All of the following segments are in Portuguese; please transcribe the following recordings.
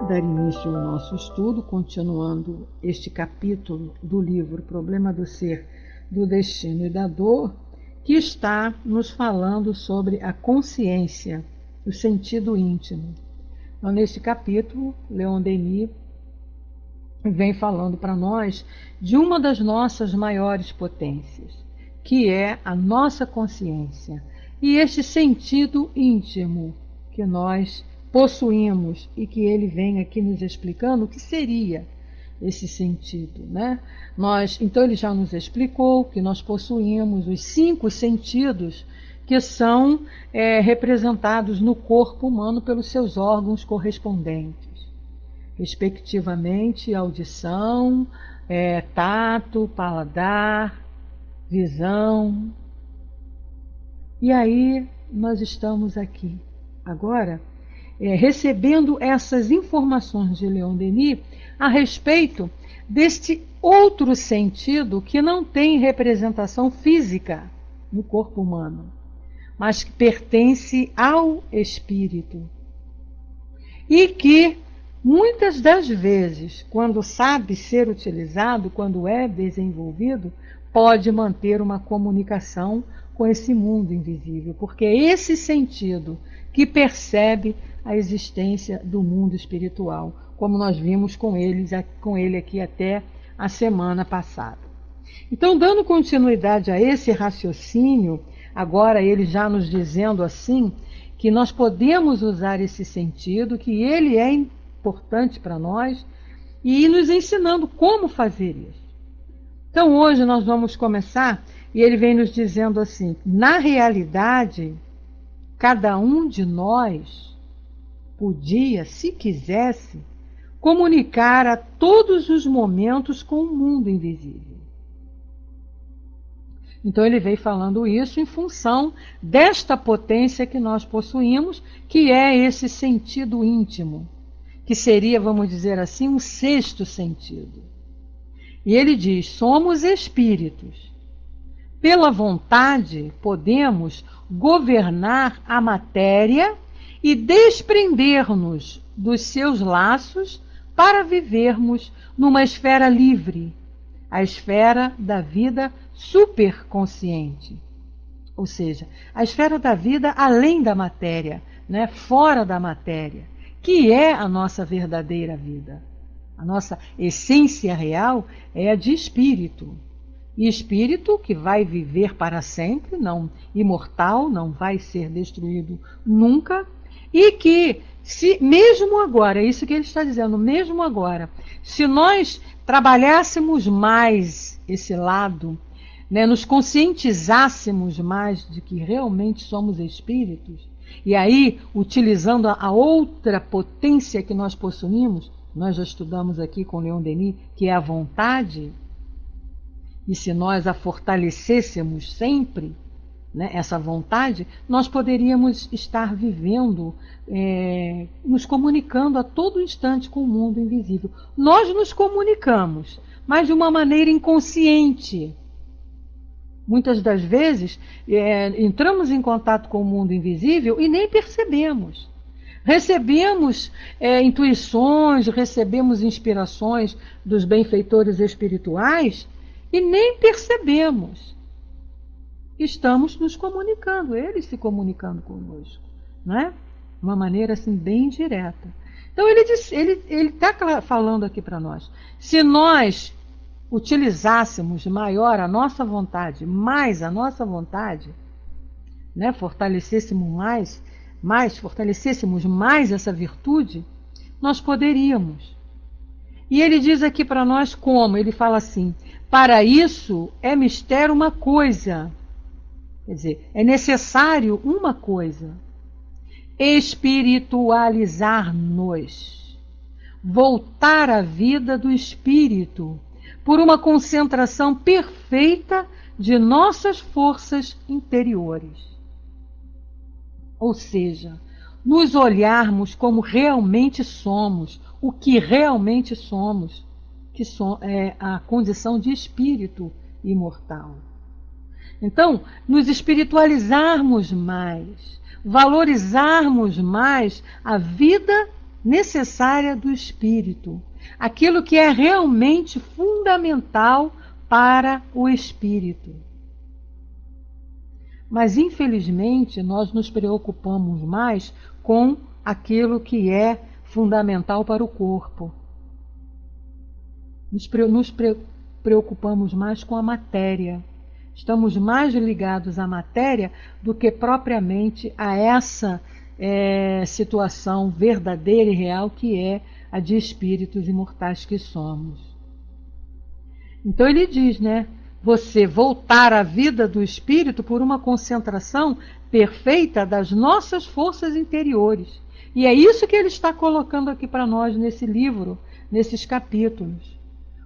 dar início ao nosso estudo, continuando este capítulo do livro Problema do Ser, do Destino e da Dor, que está nos falando sobre a consciência, o sentido íntimo. Então, neste capítulo, Leon Denis vem falando para nós de uma das nossas maiores potências, que é a nossa consciência, e este sentido íntimo que nós possuímos e que ele vem aqui nos explicando o que seria esse sentido, né? Então ele já nos explicou que nós possuímos os 5 sentidos que são representados no corpo humano pelos seus órgãos correspondentes, respectivamente audição, tato, paladar, visão. E aí nós estamos aqui agora recebendo essas informações de Leon Denis a respeito deste outro sentido que não tem representação física no corpo humano, mas que pertence ao espírito. E que muitas das vezes, quando sabe ser utilizado, quando é desenvolvido, pode manter uma comunicação com esse mundo invisível, porque é esse sentido que percebe a existência do mundo espiritual, como nós vimos com ele aqui até a semana passada. Então, dando continuidade a esse raciocínio, agora ele já nos dizendo assim, que nós podemos usar esse sentido, que ele é importante para nós, e nos ensinando como fazer isso. Então, hoje nós vamos começar, e ele vem nos dizendo assim: na realidade, cada um de nós podia, se quisesse, comunicar a todos os momentos com o mundo invisível. Então ele veio falando isso em função desta potência que nós possuímos, que é esse sentido íntimo, que seria, vamos dizer assim, um 6º sentido. E ele diz: somos espíritos. Pela vontade, podemos governar a matéria e desprender-nos dos seus laços para vivermos numa esfera livre, a esfera da vida superconsciente. Ou seja, a esfera da vida além da matéria, né? Fora da matéria, que é a nossa verdadeira vida. A nossa essência real é a de espírito. E espírito que vai viver para sempre, não imortal, não vai ser destruído nunca, e que, mesmo agora, é isso que ele está dizendo, mesmo agora, se nós trabalhássemos mais esse lado, né, nos conscientizássemos mais de que realmente somos espíritos, e aí, utilizando a outra potência que nós possuímos, nós já estudamos aqui com Leon Denis, que é a vontade. E se nós a fortalecêssemos sempre, né, essa vontade, nós poderíamos estar vivendo, nos comunicando a todo instante com o mundo invisível. Nós nos comunicamos, mas de uma maneira inconsciente. Muitas das vezes, entramos em contato com o mundo invisível e nem percebemos. Recebemos intuições, recebemos inspirações dos benfeitores espirituais, e nem percebemos. Estamos nos comunicando, eles se comunicando conosco, né? Uma maneira assim bem direta. Então ele está falando aqui para nós: se nós utilizássemos maior a nossa vontade, mais a nossa vontade, né? Fortalecêssemos mais essa virtude, nós poderíamos. E ele diz aqui para nós como, ele fala assim: para isso é mistério uma coisa, quer dizer, é necessário uma coisa: espiritualizar-nos, voltar à vida do espírito, por uma concentração perfeita de nossas forças interiores. Ou seja, nos olharmos como realmente somos, o que realmente somos, que é a condição de espírito imortal. Então, nos espiritualizarmos mais, valorizarmos mais a vida necessária do espírito, aquilo que é realmente fundamental para o espírito. Mas, infelizmente, nós nos preocupamos mais com aquilo que é fundamental para o corpo. Nos preocupamos mais com a matéria. Estamos mais ligados à matéria do que propriamente a essa situação verdadeira e real que é a de espíritos imortais que somos. Então ele diz, né? Você voltar à vida do espírito por uma concentração perfeita das nossas forças interiores. E é isso que ele está colocando aqui para nós nesse livro, nesses capítulos.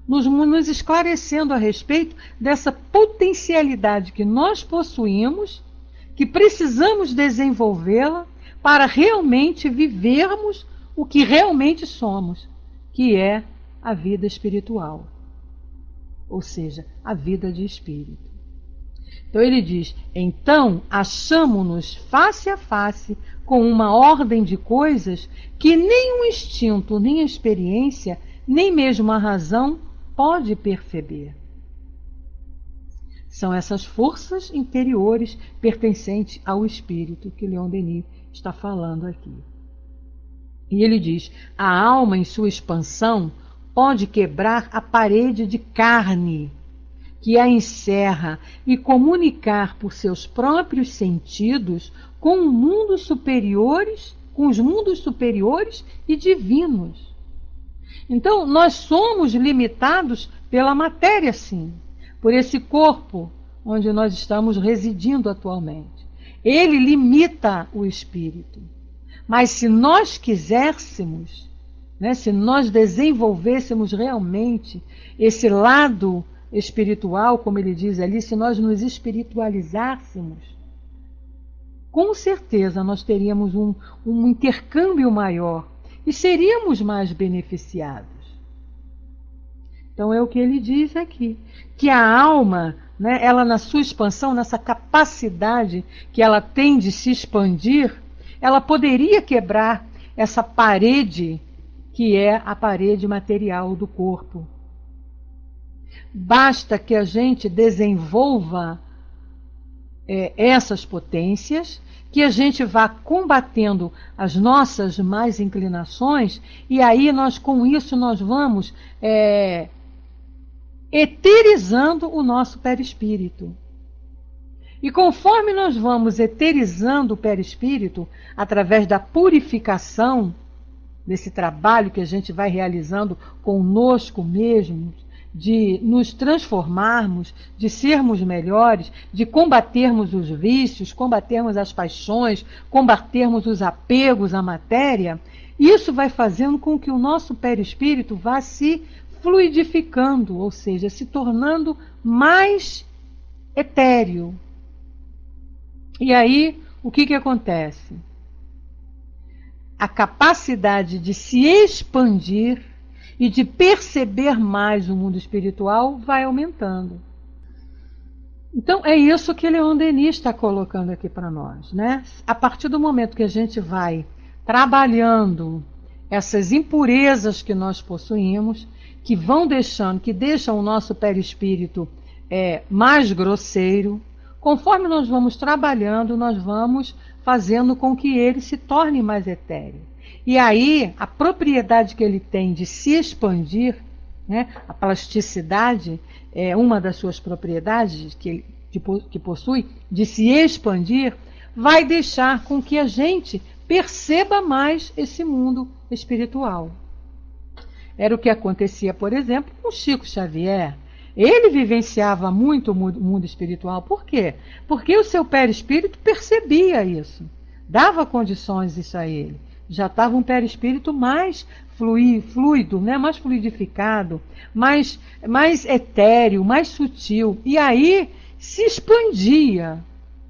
Nos esclarecendo a respeito dessa potencialidade que nós possuímos, que precisamos desenvolvê-la para realmente vivermos o que realmente somos, que é a vida espiritual, ou seja, a vida de espírito. Então ele diz, então achamo-nos face a face com uma ordem de coisas que nem o instinto, nem a experiência, nem mesmo a razão pode perceber. São essas forças interiores pertencentes ao espírito que Leon Denis está falando aqui. E ele diz, a alma em sua expansão pode quebrar a parede de carne que a encerra e comunicar por seus próprios sentidos com os mundos superiores e divinos. Então, nós somos limitados pela matéria, sim, por esse corpo onde nós estamos residindo atualmente. Ele limita o espírito. Mas se nós quiséssemos, né, se nós desenvolvêssemos realmente esse lado espiritual, como ele diz ali, se nós nos espiritualizássemos, com certeza nós teríamos um intercâmbio maior e seríamos mais beneficiados. Então é o que ele diz aqui, que a alma, né, ela na sua expansão, nessa capacidade que ela tem de se expandir, ela poderia quebrar essa parede que é a parede material do corpo. Basta que a gente desenvolva essas potências, que a gente vá combatendo as nossas más inclinações, e aí nós, com isso, nós vamos eterizando o nosso perispírito. E conforme nós vamos eterizando o perispírito, através da purificação, desse trabalho que a gente vai realizando conosco mesmos, de nos transformarmos, de sermos melhores, de combatermos os vícios, combatermos as paixões, combatermos os apegos à matéria, isso vai fazendo com que o nosso perispírito vá se fluidificando, ou seja, se tornando mais etéreo. E aí, o que acontece? A capacidade de se expandir e de perceber mais o mundo espiritual vai aumentando. Então, é isso que Leon Denis está colocando aqui para nós, né? A partir do momento que a gente vai trabalhando essas impurezas que nós possuímos, que deixam o nosso perispírito mais grosseiro, conforme nós vamos trabalhando, nós vamos fazendo com que ele se torne mais etéreo. E aí, a propriedade que ele tem de se expandir, né, a plasticidade é uma das suas propriedades que possui, de se expandir, vai deixar com que a gente perceba mais esse mundo espiritual. Era o que acontecia, por exemplo, com Chico Xavier. Ele vivenciava muito o mundo espiritual. Por quê? Porque o seu perispírito percebia isso, dava condições isso a ele. Já estava um perispírito mais fluido, né? Mais fluidificado, mais etéreo, mais sutil. E aí se expandia,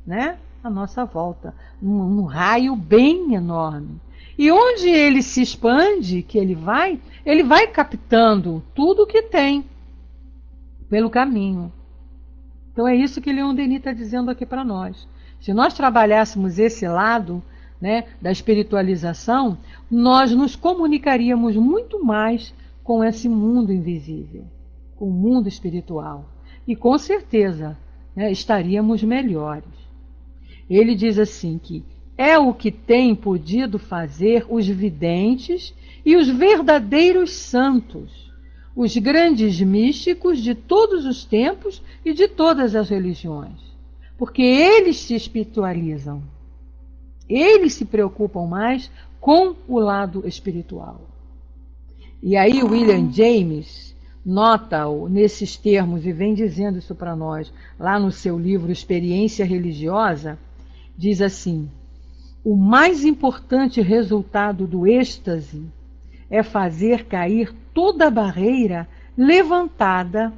né, à nossa volta, num raio bem enorme. E onde ele se expande, que ele vai captando tudo o que tem pelo caminho. Então é isso que Leon Denis está dizendo aqui para nós. Se nós trabalhássemos esse lado, né, da espiritualização, nós nos comunicaríamos muito mais com esse mundo invisível, com o mundo espiritual. E com certeza, né, estaríamos melhores. Ele diz assim que é o que têm podido fazer os videntes e os verdadeiros santos, os grandes místicos de todos os tempos e de todas as religiões, porque eles se espiritualizam, eles se preocupam mais com o lado espiritual. E aí William James nota-o nesses termos e vem dizendo isso para nós, lá no seu livro Experiência Religiosa, diz assim: o mais importante resultado do êxtase é fazer cair toda a barreira levantada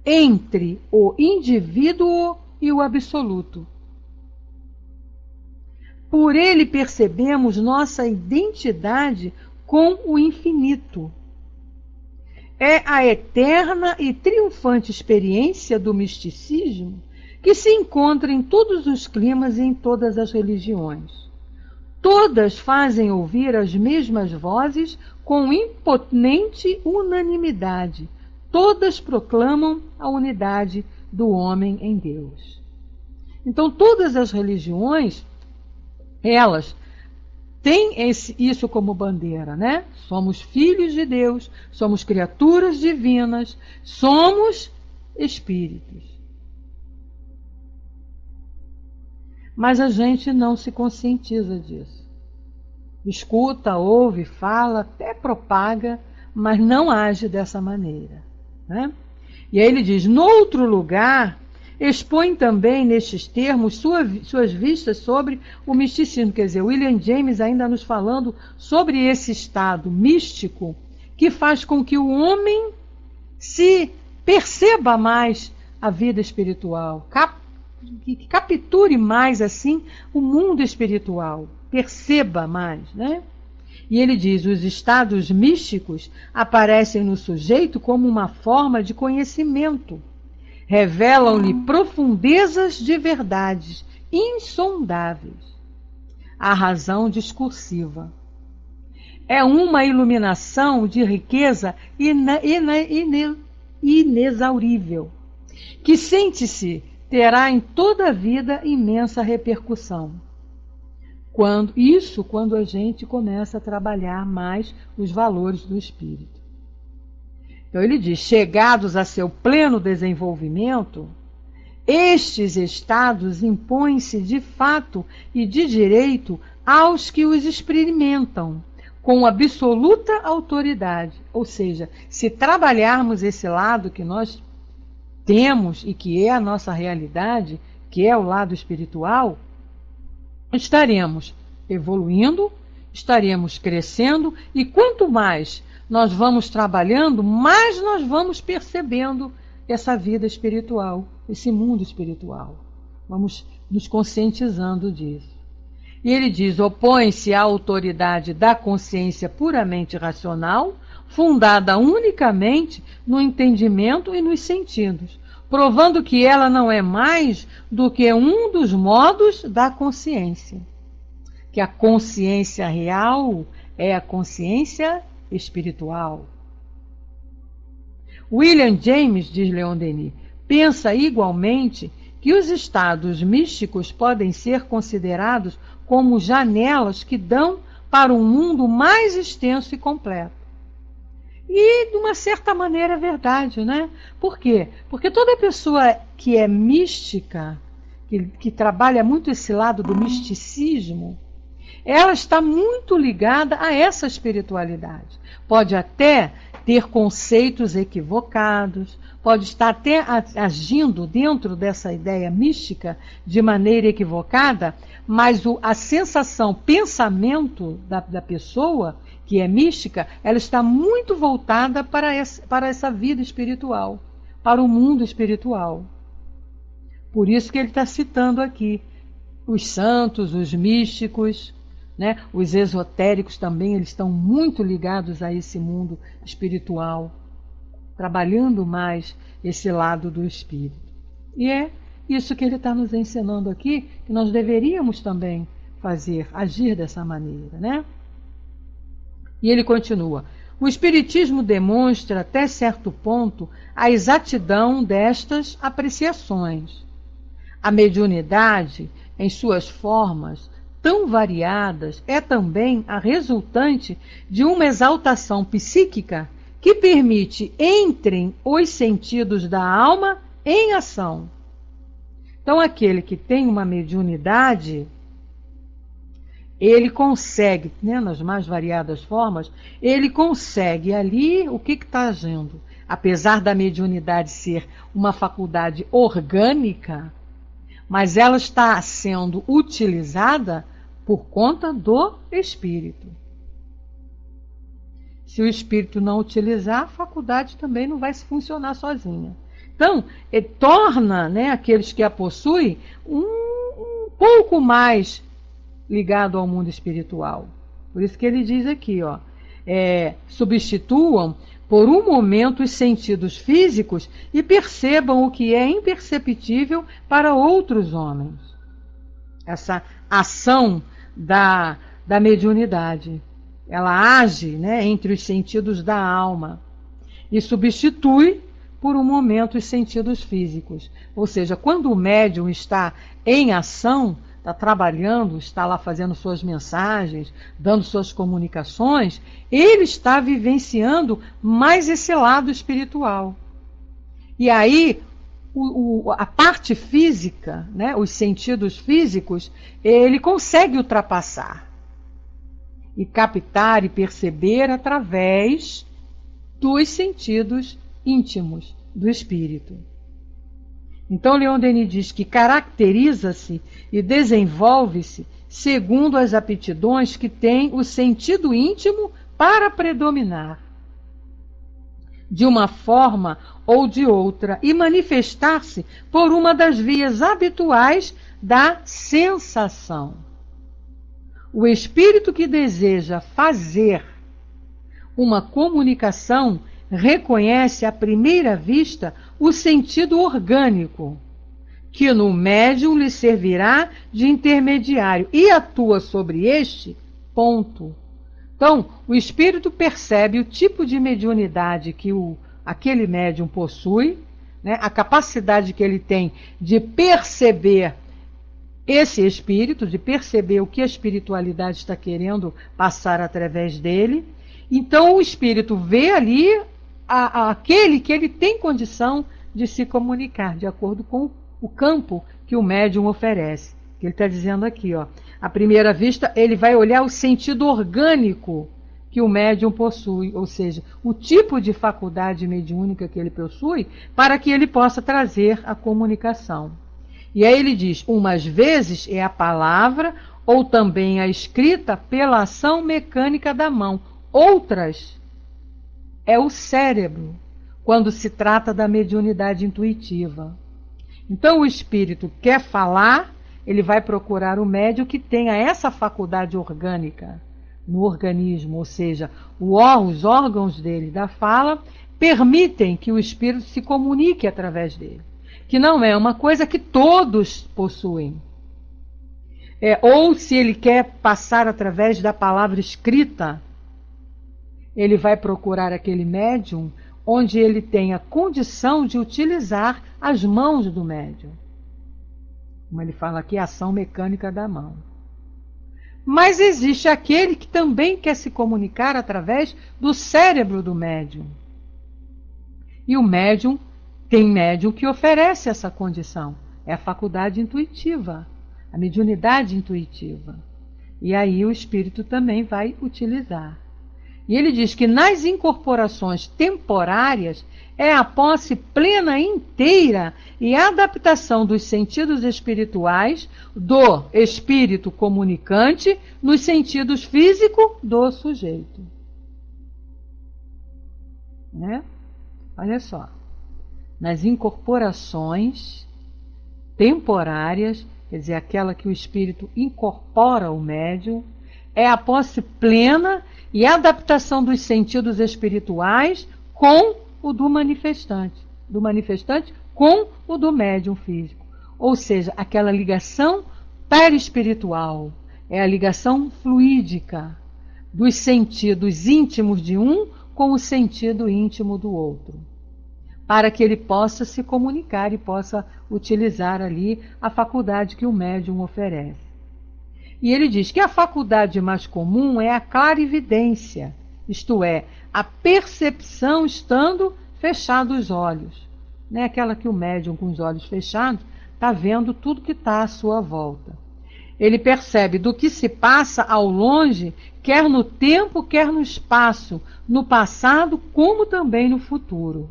entre o indivíduo e o absoluto. Por ele percebemos nossa identidade com o infinito. É a eterna e triunfante experiência do misticismo que se encontra em todos os climas e em todas as religiões. Todas fazem ouvir as mesmas vozes com imponente unanimidade. Todas proclamam a unidade do homem em Deus. Então, todas as religiões, elas têm isso como bandeira, né? Somos filhos de Deus, somos criaturas divinas, somos espíritos. Mas a gente não se conscientiza disso. Escuta, ouve, fala, até propaga, mas não age dessa maneira, né? E aí ele diz, noutro lugar, expõe também nestes termos suas vistas sobre o misticismo. Quer dizer, William James ainda nos falando sobre esse estado místico que faz com que o homem se perceba mais a vida espiritual, que capture mais assim o mundo espiritual, perceba mais, né? E ele diz, os estados místicos aparecem no sujeito como uma forma de conhecimento, revelam-lhe profundezas de verdades insondáveis. A razão discursiva é uma iluminação de riqueza inexaurível, que sente-se terá em toda a vida imensa repercussão. Quando a gente começa a trabalhar mais os valores do espírito. Então ele diz, chegados a seu pleno desenvolvimento, estes estados impõem-se de fato e de direito aos que os experimentam, com absoluta autoridade. Ou seja, se trabalharmos esse lado que nós temos e que é a nossa realidade, que é o lado espiritual, estaremos evoluindo, estaremos crescendo, e quanto mais nós vamos trabalhando, mais nós vamos percebendo essa vida espiritual, esse mundo espiritual. Vamos nos conscientizando disso. E ele diz, opõe-se à autoridade da consciência puramente racional, fundada unicamente no entendimento e nos sentidos, provando que ela não é mais do que um dos modos da consciência. Que a consciência real é a consciência espiritual. William James, diz Leon Denis, pensa igualmente que os estados místicos podem ser considerados como janelas que dão para um mundo mais extenso e completo. E, de uma certa maneira, é verdade, né? Por quê? Porque toda pessoa que é mística, que trabalha muito esse lado do misticismo, ela está muito ligada a essa espiritualidade. Pode até ter conceitos equivocados, pode estar até agindo dentro dessa ideia mística de maneira equivocada, mas a sensação, pensamento da pessoa que é mística, ela está muito voltada para essa vida espiritual, para o mundo espiritual. Por isso que ele está citando aqui os santos, os místicos, né? Os esotéricos também, eles estão muito ligados a esse mundo espiritual, trabalhando mais esse lado do espírito. E é isso que ele está nos ensinando aqui, que nós deveríamos também agir dessa maneira, né? E ele continua: o Espiritismo demonstra até certo ponto a exatidão destas apreciações. A mediunidade, em suas formas tão variadas, é também a resultante de uma exaltação psíquica que permite entrem os sentidos da alma em ação. Então, aquele que tem uma mediunidade, ele consegue, né, nas mais variadas formas, ele consegue ali o que está agindo. Apesar da mediunidade ser uma faculdade orgânica, mas ela está sendo utilizada por conta do espírito. Se o espírito não utilizar, a faculdade também não vai funcionar sozinha. Então, ele torna, né, aqueles que a possuem um pouco mais ligado ao mundo espiritual. Por isso que ele diz aqui, ó, substituam por um momento os sentidos físicos e percebam o que é imperceptível para outros homens. Essa ação da mediunidade, ela age, né, entre os sentidos da alma e substitui por um momento os sentidos físicos. Ou seja, quando o médium está em ação, está trabalhando, está lá fazendo suas mensagens, dando suas comunicações, ele está vivenciando mais esse lado espiritual. E aí, a parte física, né, os sentidos físicos, ele consegue ultrapassar e captar e perceber através dos sentidos íntimos do espírito. Então, Leon Denis diz que caracteriza-se e desenvolve-se segundo as aptidões que tem o sentido íntimo para predominar, de uma forma ou de outra, e manifestar-se por uma das vias habituais da sensação. O espírito que deseja fazer uma comunicação reconhece à primeira vista o sentido orgânico, que no médium lhe servirá de intermediário e atua sobre este ponto. Então, o espírito percebe o tipo de mediunidade que aquele médium possui, né, a capacidade que ele tem de perceber esse espírito, de perceber o que a espiritualidade está querendo passar através dele. Então, o espírito vê ali aquele que ele tem condição de se comunicar, de acordo com o campo que o médium oferece. Que ele está dizendo aqui, ó, à primeira vista, ele vai olhar o sentido orgânico que o médium possui, ou seja, o tipo de faculdade mediúnica que ele possui, para que ele possa trazer a comunicação. E aí ele diz, umas vezes é a palavra ou também a escrita pela ação mecânica da mão, outras é o cérebro, quando se trata da mediunidade intuitiva. Então o espírito quer falar, ele vai procurar o médium que tenha essa faculdade orgânica no organismo, ou seja, os órgãos dele da fala permitem que o espírito se comunique através dele, que não é uma coisa que todos possuem. Ou se ele quer passar através da palavra escrita, ele vai procurar aquele médium onde ele tenha condição de utilizar as mãos do médium. Como ele fala aqui, a ação mecânica da mão. Mas existe aquele que também quer se comunicar através do cérebro do médium. E o médium, tem médium que oferece essa condição. É a faculdade intuitiva, a mediunidade intuitiva. E aí o espírito também vai utilizar. E ele diz que nas incorporações temporárias é a posse plena inteira e adaptação dos sentidos espirituais do espírito comunicante nos sentidos físico do sujeito. Né? Olha só. Nas incorporações temporárias, quer dizer, aquela que o espírito incorpora o médium, é a posse plena e a adaptação dos sentidos espirituais com o do manifestante com o do médium físico. Ou seja, aquela ligação perispiritual É a ligação fluídica dos sentidos íntimos de um com o sentido íntimo do outro, para que ele possa se comunicar e possa utilizar ali a faculdade que o médium oferece. E ele diz que a faculdade mais comum é a clarividência, isto é, a percepção estando fechados os olhos. Né? Aquela que o médium com os olhos fechados está vendo tudo que está à sua volta. Ele percebe do que se passa ao longe, quer no tempo, quer no espaço, no passado, como também no futuro.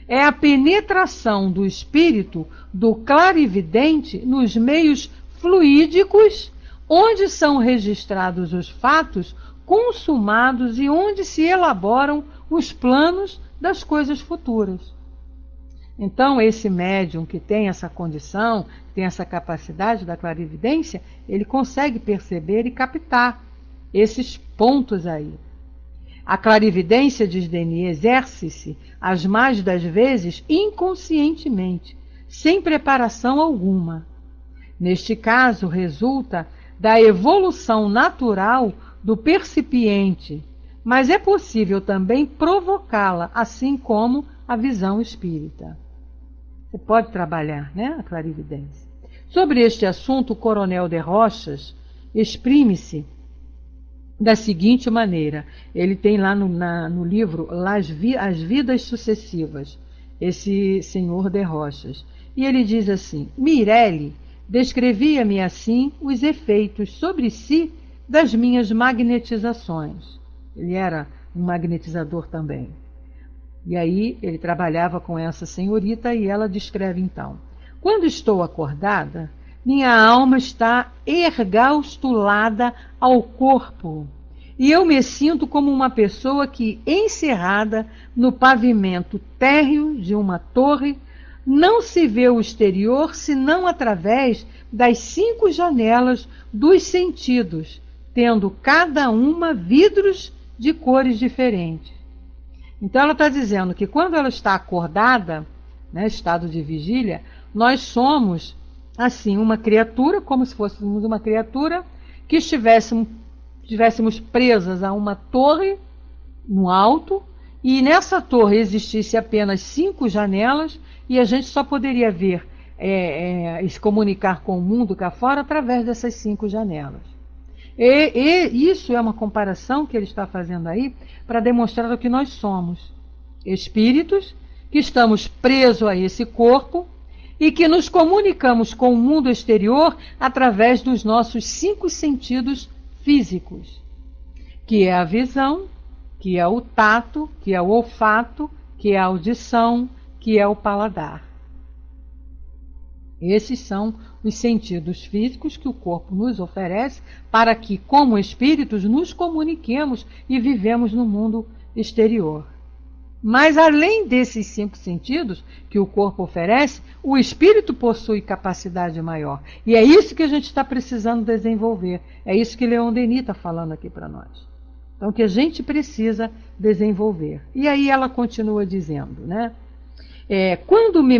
É a penetração do espírito do clarividente nos meios fluídicos, onde são registrados os fatos consumados e onde se elaboram os planos das coisas futuras. Então, esse médium que tem essa condição, tem essa capacidade da clarividência, ele consegue perceber e captar esses pontos aí. A clarividência, diz Denis, exerce-se, as mais das vezes, inconscientemente, sem preparação alguma. Neste caso, resulta da evolução natural do percipiente, mas é possível também provocá-la, assim como a visão espírita. Você pode trabalhar, né, a clarividência. Sobre este assunto, o Coronel de Rochas exprime-se da seguinte maneira. Ele tem lá no livro As Vidas Sucessivas, esse senhor de Rochas. E ele diz assim: Mirelle descrevia-me assim os efeitos sobre si das minhas magnetizações. Ele era um magnetizador também. E aí ele trabalhava com essa senhorita e ela descreve então: quando estou acordada, minha alma está ergaustulada ao corpo e eu me sinto como uma pessoa que, encerrada no pavimento térreo de uma torre, não se vê o exterior senão através das 5 janelas dos sentidos, tendo cada uma vidros de cores diferentes. Então ela está dizendo que quando ela está acordada, né, estado de vigília, nós somos assim uma criatura, como se fôssemos uma criatura que estivéssemos presas a uma torre no alto, e nessa torre existisse apenas 5 janelas e a gente só poderia ver e se comunicar com o mundo cá fora através dessas 5 janelas. E isso é uma comparação que ele está fazendo aí para demonstrar o que nós somos. Espíritos que estamos presos a esse corpo e que nos comunicamos com o mundo exterior através dos nossos 5 sentidos físicos, que é a visão, que é o tato, que é o olfato, que é a audição, que é o paladar. Esses são os sentidos físicos que o corpo nos oferece para que, como espíritos, nos comuniquemos e vivemos no mundo exterior. Mas, além desses 5 sentidos que o corpo oferece, o espírito possui capacidade maior. E é isso que a gente está precisando desenvolver. É isso que Leon Denis está falando aqui para nós. Então, que a gente precisa desenvolver. E aí ela continua dizendo, né? Quando me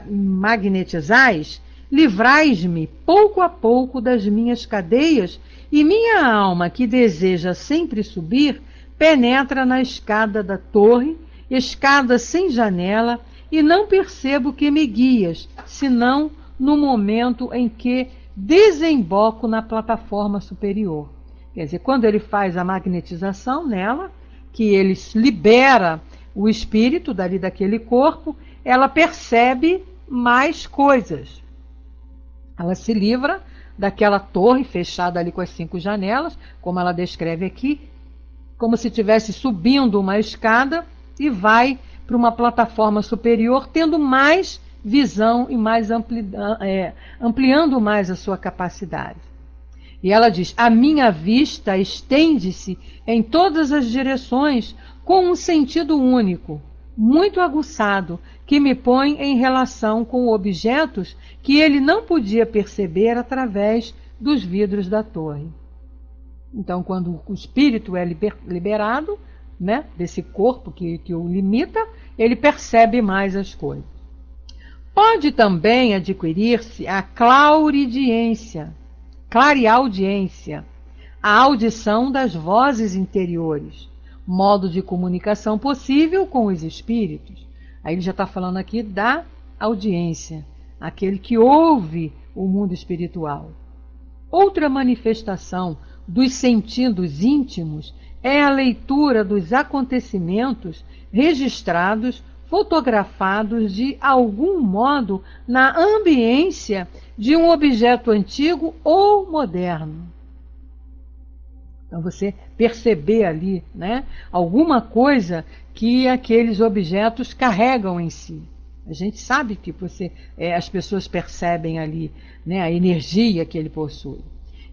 magnetizais, livrais-me pouco a pouco das minhas cadeias e minha alma, que deseja sempre subir, penetra na escada da torre, escada sem janela, e não percebo que me guias, senão no momento em que desemboco na plataforma superior. Quer dizer, quando ele faz a magnetização nela, que ele libera o espírito dali daquele corpo, ela percebe mais coisas. Ela se livra daquela torre fechada ali com as 5 janelas, como ela descreve aqui, como se estivesse subindo uma escada e vai para uma plataforma superior, tendo mais visão e mais ampliando mais a sua capacidade. E ela diz: a minha vista estende-se em todas as direções com um sentido único, muito aguçado, que me põe em relação com objetos que ele não podia perceber através dos vidros da torre. Então, quando o espírito é liberado, né, desse corpo que o limita, ele percebe mais as coisas. Pode também adquirir-se a clauridiência, clareaudiência, a audição das vozes interiores, modo de comunicação possível com os espíritos. Aí ele já está falando aqui da audiência, aquele que ouve o mundo espiritual. Outra manifestação dos sentidos íntimos é a leitura dos acontecimentos registrados, fotografados de algum modo na ambiência de um objeto antigo ou moderno. Então você perceber ali, né, alguma coisa que aqueles objetos carregam em si. A gente sabe que as pessoas percebem ali, né, a energia que ele possui.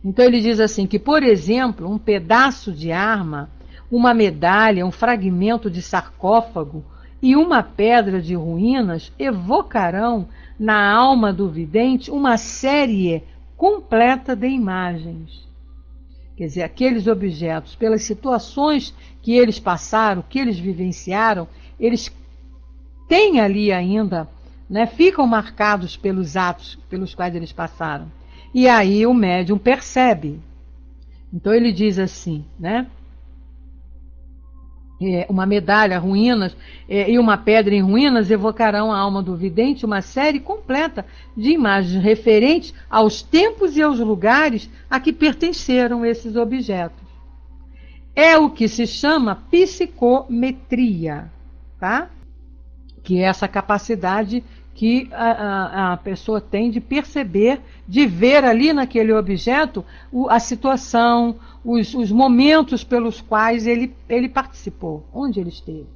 Então ele diz assim que, por exemplo, um pedaço de arma, uma medalha, um fragmento de sarcófago e uma pedra de ruínas evocarão na alma do vidente uma série completa de imagens. Quer dizer, aqueles objetos, pelas situações que eles passaram, que eles vivenciaram, eles têm ali ainda, né, ficam marcados pelos atos pelos quais eles passaram. E aí o médium percebe. Então ele diz assim, né? Uma medalha, ruínas, e uma pedra em ruínas evocarão a alma do vidente uma série completa de imagens referentes aos tempos e aos lugares a que pertenceram esses objetos. É o que se chama psicometria, tá? Que é essa capacidade que a pessoa tem de perceber, de ver ali naquele objeto a situação, os momentos pelos quais ele participou, onde ele esteve.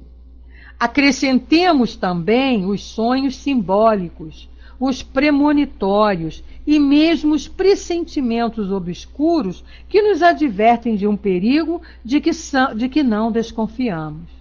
Acrescentemos também os sonhos simbólicos, os premonitórios e mesmo os pressentimentos obscuros que nos advertem de um perigo de que não desconfiamos.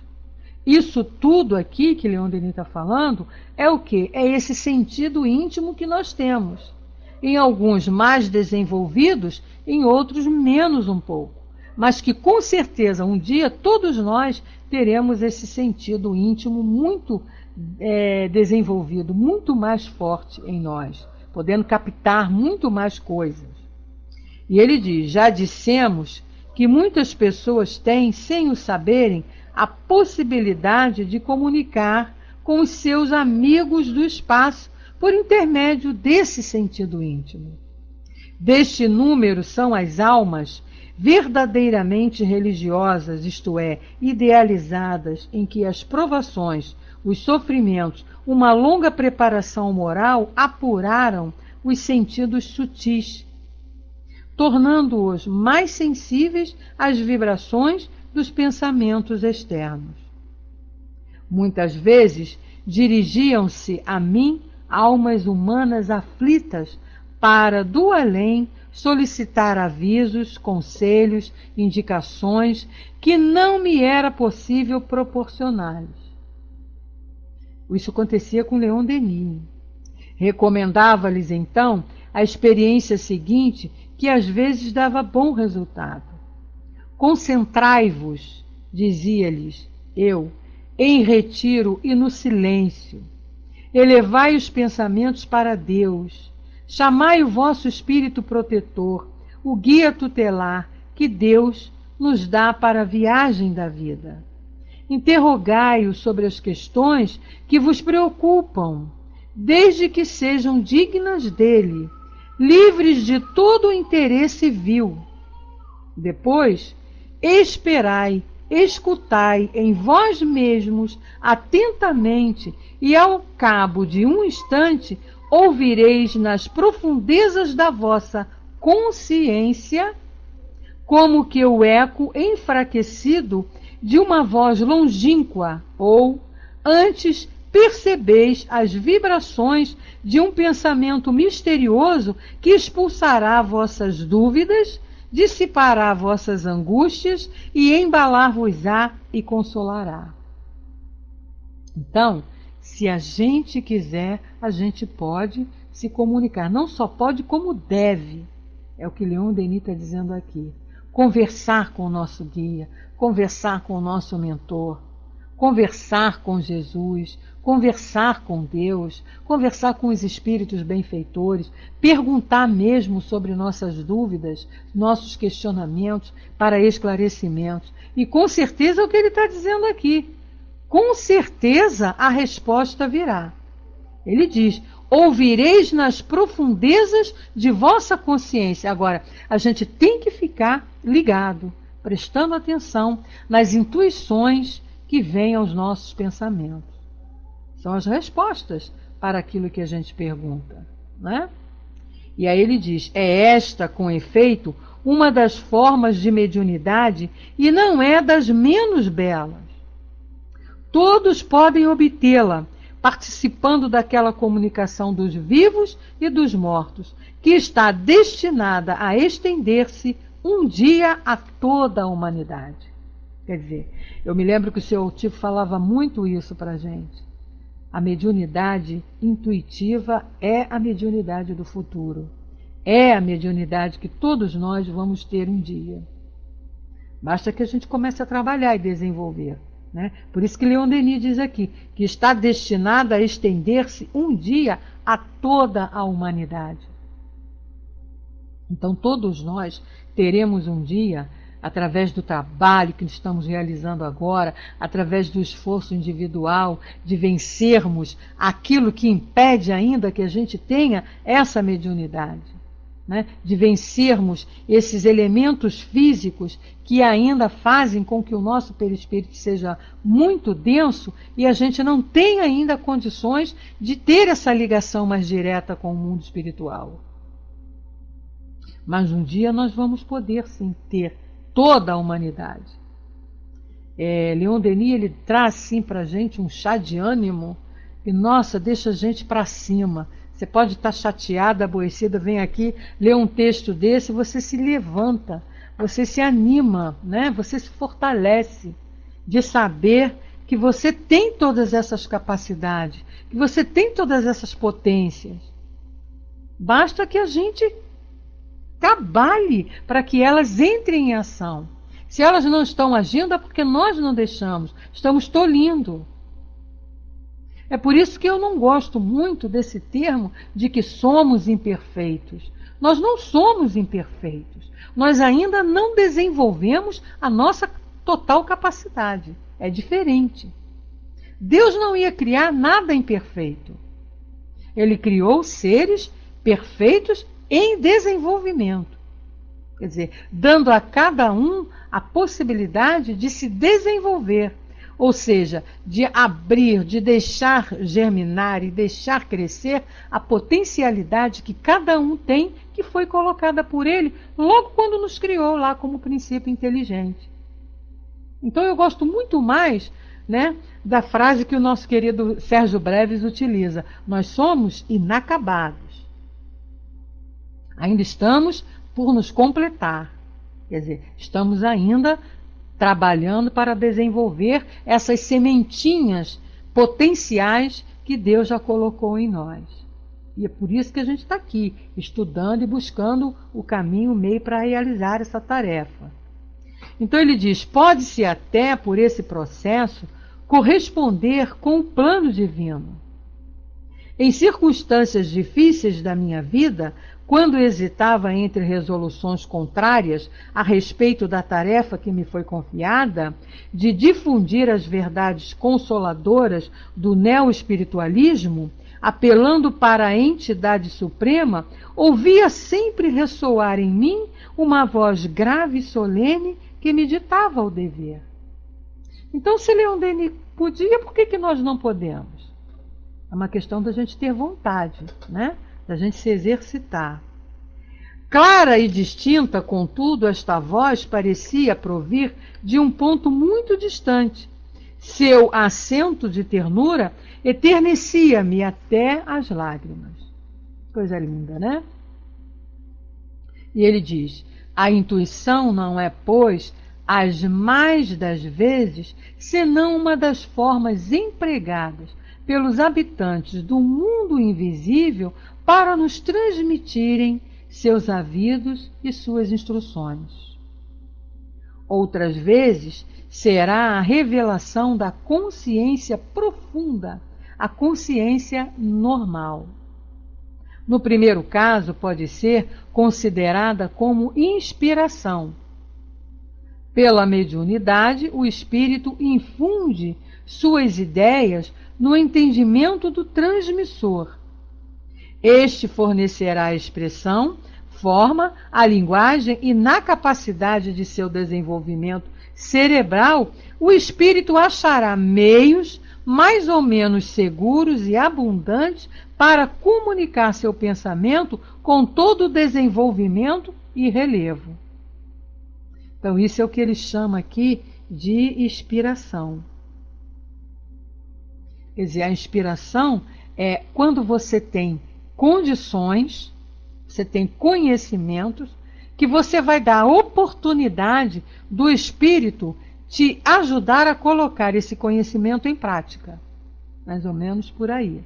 Isso tudo aqui que Leon Denis está falando é o quê? É esse sentido íntimo que nós temos. Em alguns mais desenvolvidos, em outros menos um pouco. Mas que com certeza um dia todos nós teremos esse sentido íntimo muito desenvolvido, muito mais forte em nós, podendo captar muito mais coisas. E ele diz, já dissemos que muitas pessoas têm, sem o saberem, a possibilidade de comunicar com os seus amigos do espaço por intermédio desse sentido íntimo. Deste número são as almas verdadeiramente religiosas, isto é, idealizadas, em que as provações, os sofrimentos, uma longa preparação moral apuraram os sentidos sutis, tornando-os mais sensíveis às vibrações dos pensamentos externos. Muitas vezes dirigiam-se a mim almas humanas aflitas para, do além, solicitar avisos, conselhos, indicações que não me era possível proporcionar-lhes. Isso acontecia com Leon Denis. Recomendava-lhes, então, a experiência seguinte, que às vezes dava bom resultado. Concentrai-vos, dizia-lhes eu, em retiro e no silêncio. Elevai os pensamentos para Deus. Chamai o vosso espírito protetor, o guia tutelar que Deus nos dá para a viagem da vida. Interrogai-o sobre as questões que vos preocupam, desde que sejam dignas dele, livres de todo o interesse vil. Depois, esperai, escutai em vós mesmos atentamente e ao cabo de um instante ouvireis nas profundezas da vossa consciência como que o eco enfraquecido de uma voz longínqua ou, antes, percebeis as vibrações de um pensamento misterioso que expulsará vossas dúvidas, dissipará vossas angústias e embalar-vos-á e consolará. Então, se a gente quiser, a gente pode se comunicar. Não só pode, como deve. É o que Leon Denis está dizendo aqui. Conversar com o nosso guia, conversar com o nosso mentor, conversar com Jesus, conversar com Deus, conversar com os espíritos benfeitores, perguntar mesmo sobre nossas dúvidas, nossos questionamentos para esclarecimentos. E com certeza é o que ele está dizendo aqui. Com certeza a resposta virá. Ele diz: ouvireis nas profundezas de vossa consciência. Agora, a gente tem que ficar ligado, prestando atenção nas intuições que vêm aos nossos pensamentos. São as respostas para aquilo que a gente pergunta, né? E aí ele diz: é esta, com efeito, uma das formas de mediunidade e não é das menos belas. Todos podem obtê-la, participando daquela comunicação dos vivos e dos mortos, que está destinada a estender-se um dia a toda a humanidade. Quer dizer, eu me lembro que o seu tio falava muito isso para a gente. A mediunidade intuitiva é a mediunidade do futuro. É a mediunidade que todos nós vamos ter um dia. Basta que a gente comece a trabalhar e desenvolver, né? Por isso que Leon Denis diz aqui, que está destinada a estender-se um dia a toda a humanidade. Então todos nós teremos um dia, através do trabalho que estamos realizando agora, através do esforço individual, de vencermos aquilo que impede ainda que a gente tenha essa mediunidade, né? De vencermos esses elementos físicos que ainda fazem com que o nosso perispírito seja muito denso e a gente não tenha ainda condições de ter essa ligação mais direta com o mundo espiritual. Mas um dia nós vamos poder sim ter toda a humanidade. Leon Denis, ele traz sim para a gente um chá de ânimo e, nossa, deixa a gente para cima. Você pode estar chateada, aborrecida, vem aqui, lê um texto desse, você se levanta, você se anima, né? Você se fortalece de saber que você tem todas essas capacidades, que você tem todas essas potências. Basta que a gente trabalhe para que elas entrem em ação. Se elas não estão agindo, é porque nós não deixamos, estamos tolindo. É por isso que eu não gosto muito desse termo de que somos imperfeitos. Nós não somos imperfeitos. Nós ainda não desenvolvemos a nossa total capacidade. É diferente. Deus não ia criar nada imperfeito. Ele criou seres perfeitos em desenvolvimento. Quer dizer, dando a cada um a possibilidade de se desenvolver. Ou seja, de abrir, de deixar germinar e deixar crescer a potencialidade que cada um tem, que foi colocada por ele logo quando nos criou lá como princípio inteligente. Então eu gosto muito mais, né, da frase que o nosso querido Sérgio Breves utiliza: nós somos inacabados. Ainda estamos por nos completar. Quer dizer, estamos ainda trabalhando para desenvolver essas sementinhas potenciais que Deus já colocou em nós. E é por isso que a gente está aqui, estudando e buscando o caminho, o meio para realizar essa tarefa. Então ele diz: pode-se até, por esse processo, corresponder com o plano divino. Em circunstâncias difíceis da minha vida, quando hesitava entre resoluções contrárias a respeito da tarefa que me foi confiada, de difundir as verdades consoladoras do neo-espiritualismo, apelando para a entidade suprema, ouvia sempre ressoar em mim uma voz grave e solene que me ditava o dever. Então, se Leon Denis podia, por que nós não podemos? É uma questão da gente ter vontade, né? Da gente se exercitar. Clara e distinta, contudo, esta voz parecia provir de um ponto muito distante. Seu acento de ternura eternecia-me até as lágrimas. Coisa linda, né? E ele diz: a intuição não é, pois, as mais das vezes, senão uma das formas empregadas pelos habitantes do mundo invisível para nos transmitirem seus avisos e suas instruções. Outras vezes, será a revelação da consciência profunda, a consciência normal. No primeiro caso, pode ser considerada como inspiração. Pela mediunidade, o espírito infunde suas ideias no entendimento do transmissor. Este fornecerá a expressão, forma, a linguagem e na capacidade de seu desenvolvimento cerebral, o espírito achará meios mais ou menos seguros e abundantes para comunicar seu pensamento com todo o desenvolvimento e relevo. Então, isso é o que ele chama aqui de inspiração. Quer dizer, a inspiração é quando você tem condições, você tem conhecimentos, que você vai dar a oportunidade do espírito te ajudar a colocar esse conhecimento em prática. Mais ou menos por aí.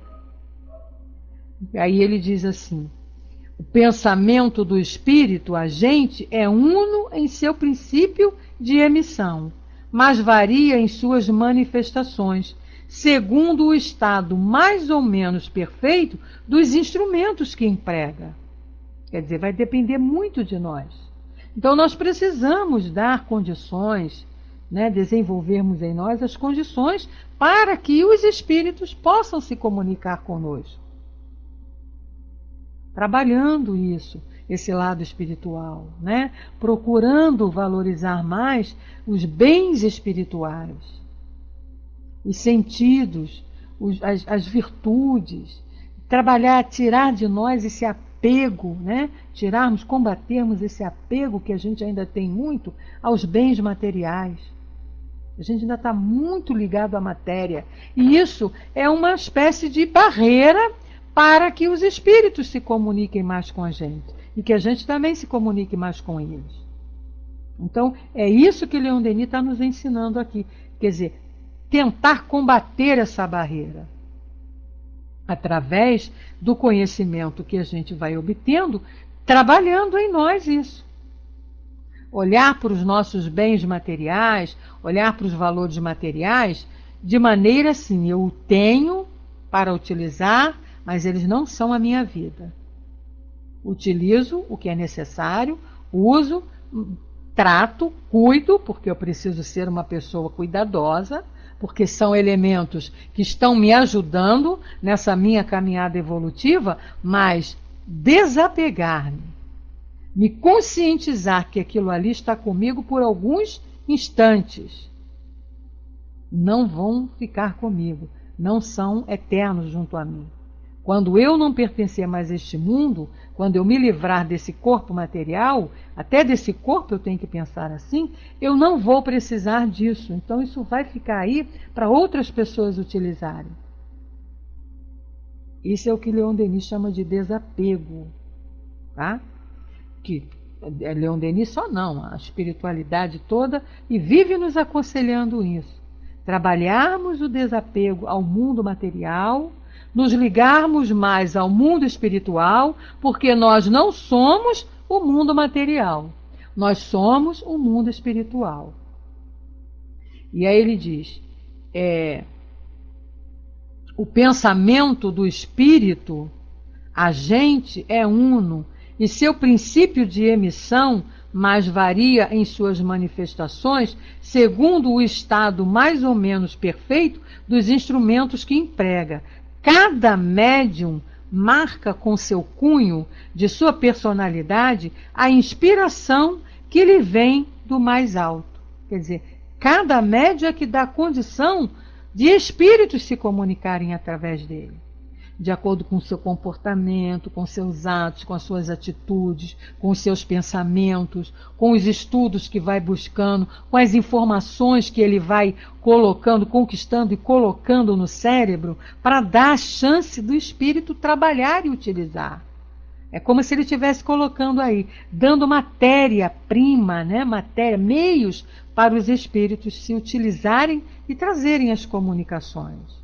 E aí ele diz assim: o pensamento do espírito agente é uno em seu princípio de emissão, mas varia em suas manifestações, segundo o estado mais ou menos perfeito dos instrumentos que emprega. Quer dizer, vai depender muito de nós. Então, nós precisamos dar condições, desenvolvermos em nós as condições para que os espíritos possam se comunicar conosco. Trabalhando isso, esse lado espiritual, procurando valorizar mais os bens espirituais, os sentidos, as virtudes, trabalhar, tirar de nós esse apego, combatermos esse apego que a gente ainda tem muito aos bens materiais. A gente ainda está muito ligado à matéria. E isso é uma espécie de barreira para que os espíritos se comuniquem mais com a gente. E que a gente também se comunique mais com eles. Então, é isso que Leon Denis está nos ensinando aqui. Quer dizer, tentar combater essa barreira. Através do conhecimento que a gente vai obtendo, trabalhando em nós isso. Olhar para os nossos bens materiais, olhar para os valores materiais, de maneira assim, eu tenho para utilizar, mas eles não são a minha vida. Utilizo o que é necessário, uso, trato, cuido, porque eu preciso ser uma pessoa cuidadosa, porque são elementos que estão me ajudando nessa minha caminhada evolutiva, mas desapegar-me, me conscientizar que aquilo ali está comigo por alguns instantes. Não vão ficar comigo, não são eternos junto a mim. Quando eu não pertencer mais a este mundo, quando eu me livrar desse corpo material, até desse corpo eu tenho que pensar assim, eu não vou precisar disso. Então isso vai ficar aí para outras pessoas utilizarem. Isso é o que Leon Denis chama de desapego. Tá? Que Leon Denis só não, a espiritualidade toda, e vive nos aconselhando isso. Trabalharmos o desapego ao mundo material, nos ligarmos mais ao mundo espiritual, porque nós não somos o mundo material, nós somos o mundo espiritual. E aí ele diz, o pensamento do espírito agente é uno, e seu princípio de emissão mas varia em suas manifestações segundo o estado mais ou menos perfeito dos instrumentos que emprega. Cada médium marca com seu cunho, de sua personalidade, a inspiração que lhe vem do mais alto. Quer dizer, cada médium é que dá condição de espíritos se comunicarem através dele, de acordo com o seu comportamento, com seus atos, com as suas atitudes, com os seus pensamentos, com os estudos que vai buscando, com as informações que ele vai colocando, conquistando e colocando no cérebro, para dar a chance do espírito trabalhar e utilizar. É como se ele estivesse colocando aí, dando matéria-prima, meios para os espíritos se utilizarem e trazerem as comunicações.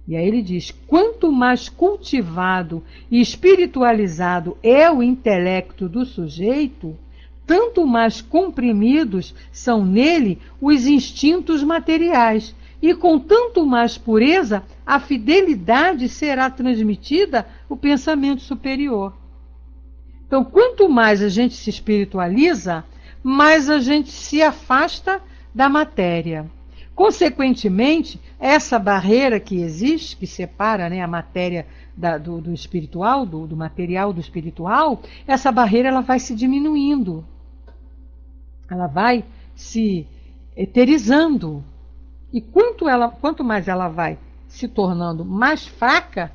E aí ele diz, quanto mais cultivado e espiritualizado é o intelecto do sujeito, tanto mais comprimidos são nele os instintos materiais, e com tanto mais pureza a fidelidade será transmitida ao pensamento superior. Então, quanto mais a gente se espiritualiza, mais a gente se afasta da matéria. Consequentemente, essa barreira que existe, que separa, né, a matéria do espiritual, do material do espiritual, essa barreira ela vai se diminuindo. Ela vai se eterizando. E quanto mais ela vai se tornando mais fraca,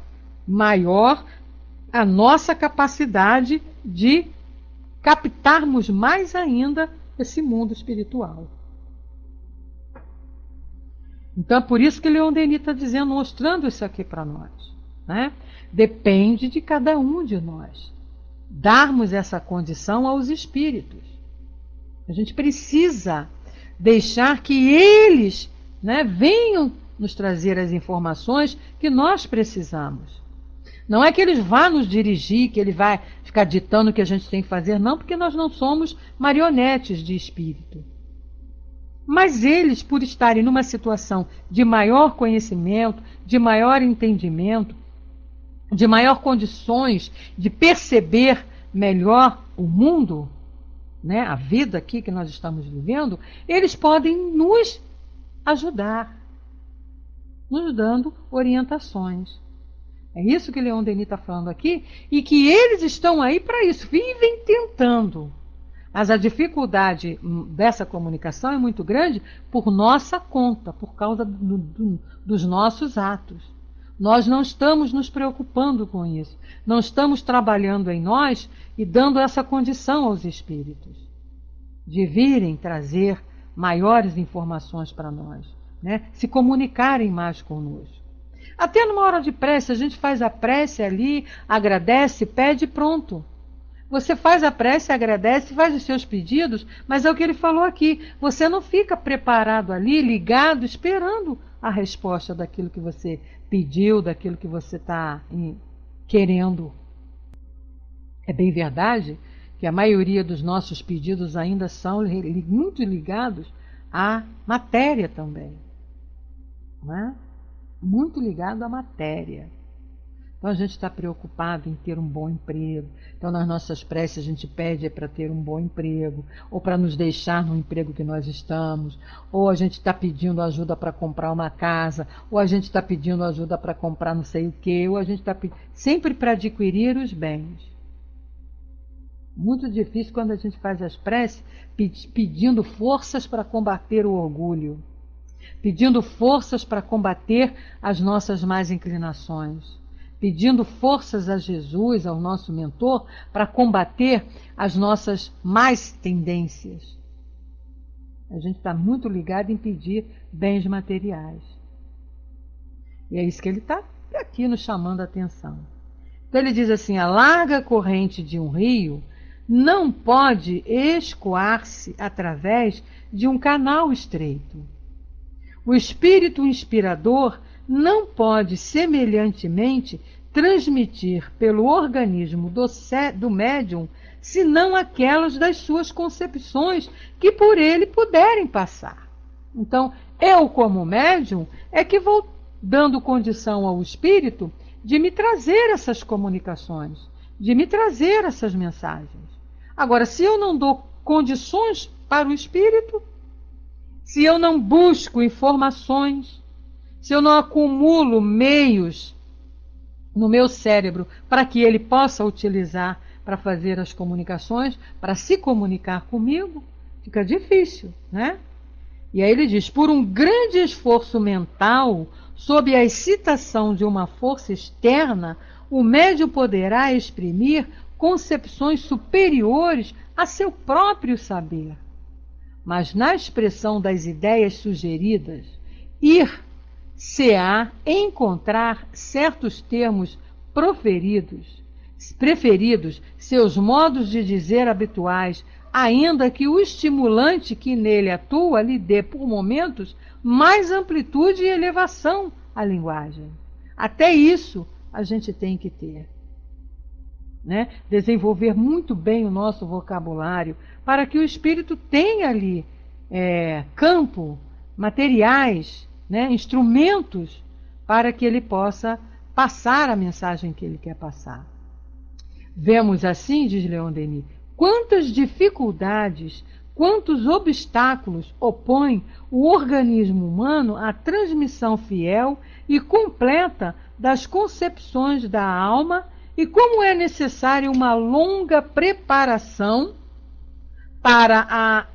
maior a nossa capacidade de captarmos mais ainda esse mundo espiritual. Então é por isso que Leon Denis está dizendo, mostrando isso aqui para nós, né? Depende de cada um de nós darmos essa condição aos espíritos. A gente precisa deixar que eles, né, venham nos trazer as informações que nós precisamos. Não é que eles vá nos dirigir, que ele vai ficar ditando o que a gente tem que fazer, não, porque nós não somos marionetes de espírito. Mas eles, por estarem numa situação de maior conhecimento, de maior entendimento, de maior condições de perceber melhor o mundo, né, a vida aqui que nós estamos vivendo, eles podem nos ajudar, nos dando orientações. É isso que Leon Denis está falando aqui, e que eles estão aí para isso, vivem tentando. Mas a dificuldade dessa comunicação é muito grande por nossa conta, por causa dos nossos atos. Nós não estamos nos preocupando com isso, não estamos trabalhando em nós e dando essa condição aos espíritos de virem trazer maiores informações para nós, né? Se comunicarem mais conosco. Até numa hora de prece, a gente faz a prece ali, agradece, pede e pronto. Você faz a prece, agradece, faz os seus pedidos, mas é o que ele falou aqui, você não fica preparado ali, ligado, esperando a resposta daquilo que você pediu, daquilo que você está querendo. É bem verdade que a maioria dos nossos pedidos ainda são muito ligados à matéria também, não é? Muito ligado à matéria. Então a gente está preocupado em ter um bom emprego. Então nas nossas preces a gente pede para ter um bom emprego, ou para nos deixar no emprego que nós estamos, ou a gente está pedindo ajuda para comprar uma casa, ou a gente está pedindo ajuda para comprar não sei o quê, ou a gente está sempre para adquirir os bens. Muito difícil quando a gente faz as preces pedindo forças para combater o orgulho, pedindo forças para combater as nossas más inclinações, pedindo forças a Jesus, ao nosso mentor, para combater as nossas más tendências. A gente está muito ligado em pedir bens materiais. E é isso que ele está aqui nos chamando a atenção. Então ele diz assim, a larga corrente de um rio não pode escoar-se através de um canal estreito. O espírito inspirador não pode, semelhantemente, transmitir pelo organismo do médium, senão aquelas das suas concepções que por ele puderem passar. Então, eu, como médium, é que vou dando condição ao espírito de me trazer essas comunicações, de me trazer essas mensagens. Agora, se eu não dou condições para o espírito, se eu não busco informações, se eu não acumulo meios no meu cérebro para que ele possa utilizar para fazer as comunicações, para se comunicar comigo, fica difícil, né? E aí ele diz, por um grande esforço mental, sob a excitação de uma força externa, o médium poderá exprimir concepções superiores a seu próprio saber. Mas na expressão das ideias sugeridas, ir-se-á encontrar certos termos preferidos, seus modos de dizer habituais, ainda que o estimulante que nele atua lhe dê, por momentos, mais amplitude e elevação à linguagem. Até isso a gente tem que ter. né? Desenvolver muito bem o nosso vocabulário, para que o espírito tenha ali campo, materiais, né? Instrumentos, para que ele possa passar a mensagem que ele quer passar. Vemos assim, diz Leon Denis, quantas dificuldades, quantos obstáculos opõem o organismo humano à transmissão fiel e completa das concepções da alma, e como é necessária uma longa preparação para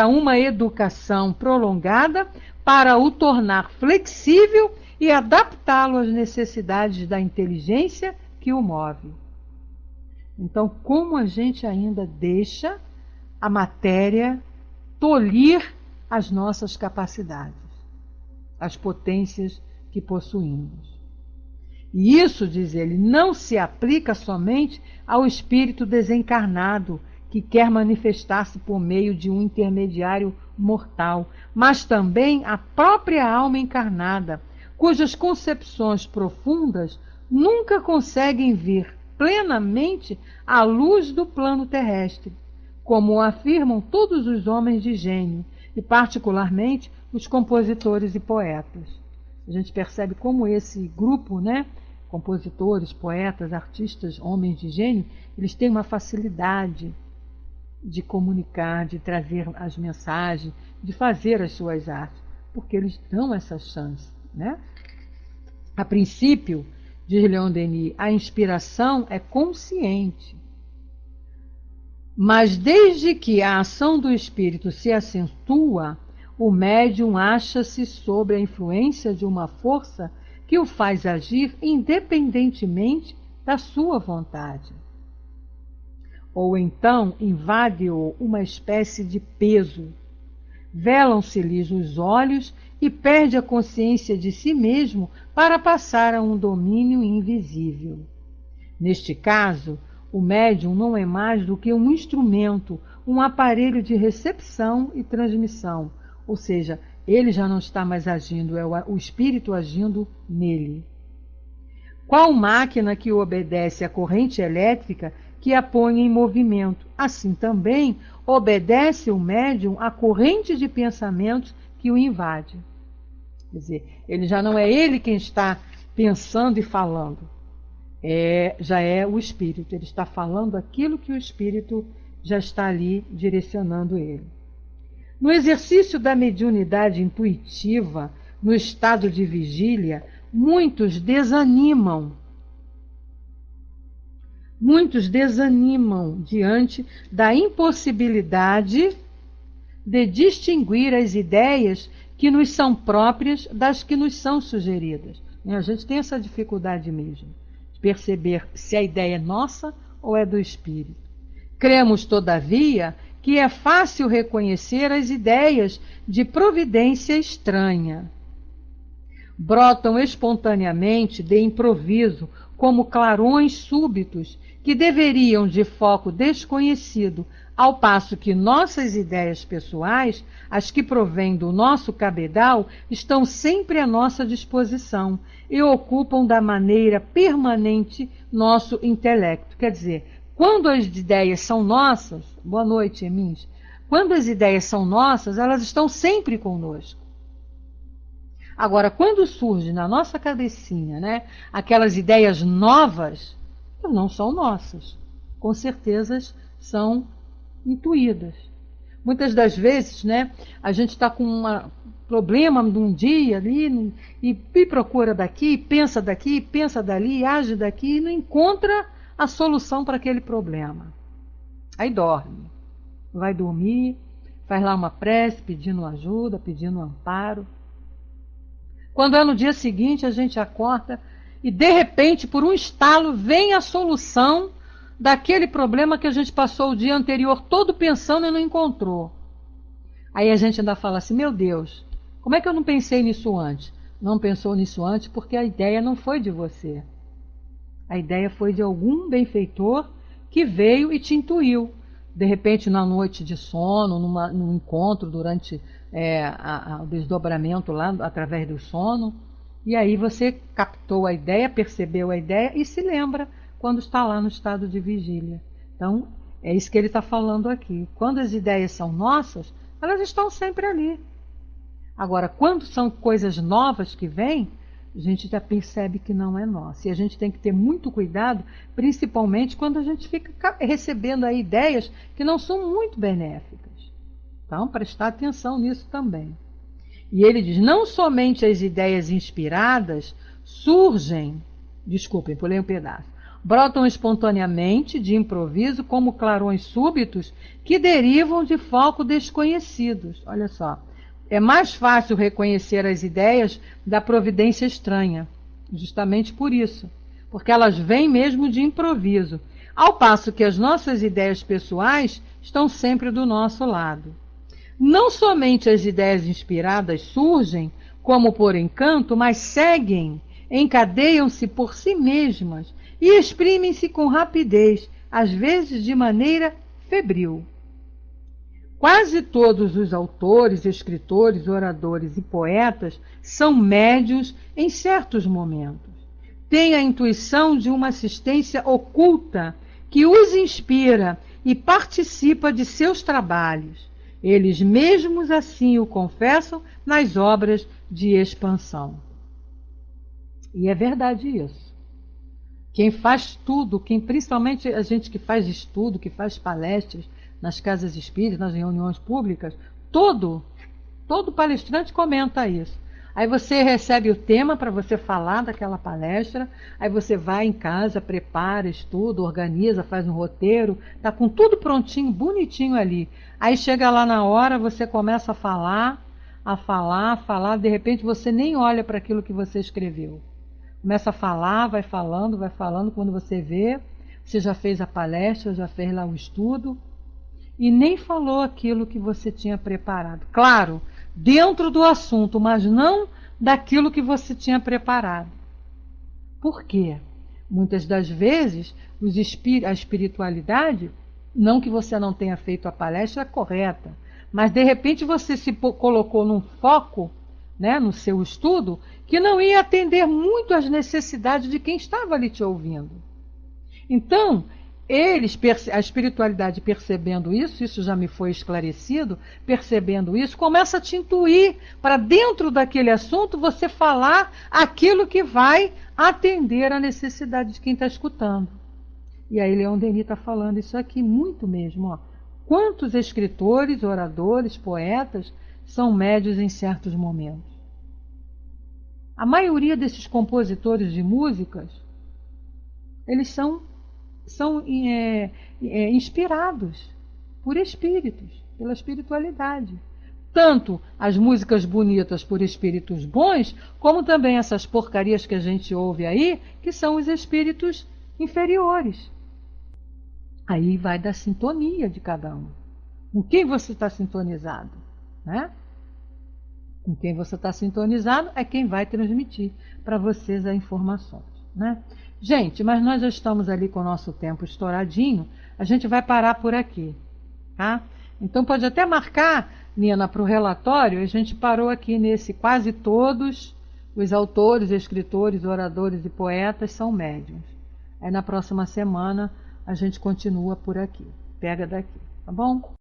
uma educação prolongada, para o tornar flexível e adaptá-lo às necessidades da inteligência que o move. Então, como a gente ainda deixa a matéria tolir as nossas capacidades, as potências que possuímos. E isso, diz ele, não se aplica somente ao espírito desencarnado, que quer manifestar-se por meio de um intermediário mortal, mas também à própria alma encarnada, cujas concepções profundas nunca conseguem ver plenamente a luz do plano terrestre, como afirmam todos os homens de gênio, e particularmente os compositores e poetas. A gente percebe como esse grupo, né, compositores, poetas, artistas, homens de gênio, eles têm uma facilidade de comunicar, de trazer as mensagens, de fazer as suas artes, porque eles dão essa chance, né? A princípio, diz Leon Denis, a inspiração é consciente. Mas desde que a ação do espírito se acentua, o médium acha-se sob a influência de uma força que o faz agir independentemente da sua vontade. Ou então invade-o uma espécie de peso. Velam-se-lhes os olhos e perde a consciência de si mesmo para passar a um domínio invisível. Neste caso, o médium não é mais do que um instrumento, um aparelho de recepção e transmissão, ou seja, ele já não está mais agindo, é o espírito agindo nele. Qual máquina que obedece à corrente elétrica que a põe em movimento, assim também obedece o médium à corrente de pensamentos que o invade. Quer dizer, ele já não é ele quem está pensando e falando, já é o espírito, ele está falando aquilo que o espírito já está ali direcionando ele. No exercício da mediunidade intuitiva, no estado de vigília, muitos desanimam diante da impossibilidade de distinguir as ideias que nos são próprias das que nos são sugeridas. A gente tem essa dificuldade mesmo, de perceber se a ideia é nossa ou é do espírito. Cremos, todavia, que é fácil reconhecer as ideias de providência estranha. Brotam espontaneamente, de improviso, como clarões súbitos, que deveriam de foco desconhecido, ao passo que nossas ideias pessoais, as que provêm do nosso cabedal, estão sempre à nossa disposição e ocupam da maneira permanente nosso intelecto. Quer dizer, quando as ideias são nossas, boa noite, Emins, quando as ideias são nossas, elas estão sempre conosco. Agora, quando surge na nossa cabecinha, né, aquelas ideias novas, não são nossas, com certeza são intuídas. Muitas das vezes, né, a gente está com um problema num dia ali e procura daqui, pensa dali, age daqui e não encontra a solução para aquele problema. Aí dorme, vai dormir, faz lá uma prece pedindo ajuda, pedindo amparo. Quando é no dia seguinte, a gente acorda e, de repente, por um estalo, vem a solução daquele problema que a gente passou o dia anterior todo pensando e não encontrou. Aí a gente ainda fala assim, meu Deus, como é que eu não pensei nisso antes? Não pensou nisso antes porque a ideia não foi de você. A ideia foi de algum benfeitor que veio e te intuiu. De repente, na noite de sono, num encontro durante o desdobramento lá, através do sono, e aí você captou a ideia, percebeu a ideia e se lembra quando está lá no estado de vigília. Então, é isso que ele está falando aqui. Quando as ideias são nossas, elas estão sempre ali. Agora, quando são coisas novas que vêm, a gente já percebe que não é nossa. E a gente tem que ter muito cuidado, principalmente quando a gente fica recebendo aí ideias que não são muito benéficas. Então, prestar atenção nisso também. E ele diz, não somente as ideias inspiradas surgem, desculpem, pulei um pedaço, brotam espontaneamente, de improviso, como clarões súbitos, que derivam de focos desconhecidos. Olha só. É mais fácil reconhecer as ideias da providência estranha, justamente por isso, porque elas vêm mesmo de improviso, ao passo que as nossas ideias pessoais estão sempre do nosso lado. Não somente as ideias inspiradas surgem, como por encanto, mas seguem, encadeiam-se por si mesmas e exprimem-se com rapidez, às vezes de maneira febril. Quase todos os autores, escritores, oradores e poetas são médiuns em certos momentos. Têm a intuição de uma assistência oculta que os inspira e participa de seus trabalhos. Eles mesmos assim o confessam nas obras de expansão. E é verdade isso. Quem faz tudo, principalmente a gente que faz estudo, que faz palestras, nas casas espíritas, nas reuniões públicas, todo palestrante comenta isso. Aí você recebe o tema para você falar daquela palestra, aí você vai em casa, prepara, estuda, organiza, faz um roteiro, está com tudo prontinho, bonitinho ali. Aí chega lá na hora, você começa a falar, de repente você nem olha para aquilo que você escreveu. Começa a falar, vai falando, quando você vê, você já fez a palestra, já fez lá o estudo, e nem falou aquilo que você tinha preparado. Claro, dentro do assunto, mas não daquilo que você tinha preparado. Por quê? Muitas das vezes, a espiritualidade, não que você não tenha feito a palestra correta, mas de repente você se colocou num foco, né, no seu estudo, que não ia atender muito às necessidades de quem estava ali te ouvindo. Então, a espiritualidade percebendo isso já me foi esclarecido, percebendo isso, começa a te intuir para dentro daquele assunto você falar aquilo que vai atender à necessidade de quem está escutando. E aí Leon Denis está falando isso aqui muito mesmo. Ó. Quantos escritores, oradores, poetas são médios em certos momentos? A maioria desses compositores de músicas, eles são inspirados por espíritos, pela espiritualidade. Tanto as músicas bonitas por espíritos bons, como também essas porcarias que a gente ouve aí, que são os espíritos inferiores. Aí vai da sintonia de cada um. Com quem você está sintonizado, né? Com quem você está sintonizado é quem vai transmitir para vocês as informações, né? Gente, mas nós já estamos ali com o nosso tempo estouradinho, a gente vai parar por aqui, tá? Então pode até marcar, Nina, para o relatório, a gente parou aqui nesse quase todos os autores, escritores, oradores e poetas são médiuns. Aí na próxima semana a gente continua por aqui, pega daqui, tá bom?